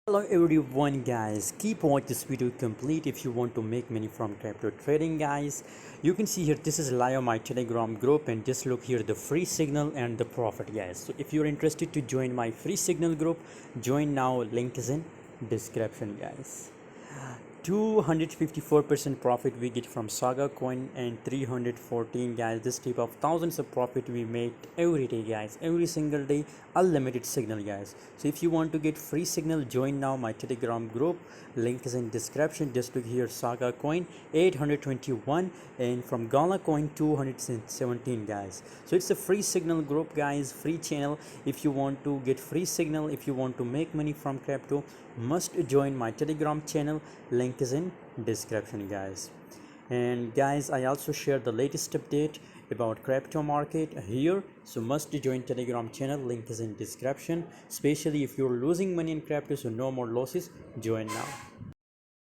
Hello everyone guys, keep watch this video complete if you want to make money from crypto trading guys. You can see here this is live on my telegram group, and just look here the free signal and the profit guys. So if you're interested to join my free signal group, join now, link is in description guys. 254% profit we get from Saga coin, and 314 guys, this type of thousands of profit we make every day guys, every single day, unlimited signal guys. So if you want to get free signal, join now my telegram group, link is in description. Just look here, Saga coin 821, and from Gala coin 217 guys. So it's a free signal group guys, free channel. If you want to get free signal, if you want to make money from crypto, must join my telegram channel, link is in description guys. And guys, I also share the latest update about crypto market here, so must join telegram channel, link is in description. Especially if you're losing money in crypto, so no more losses, join now.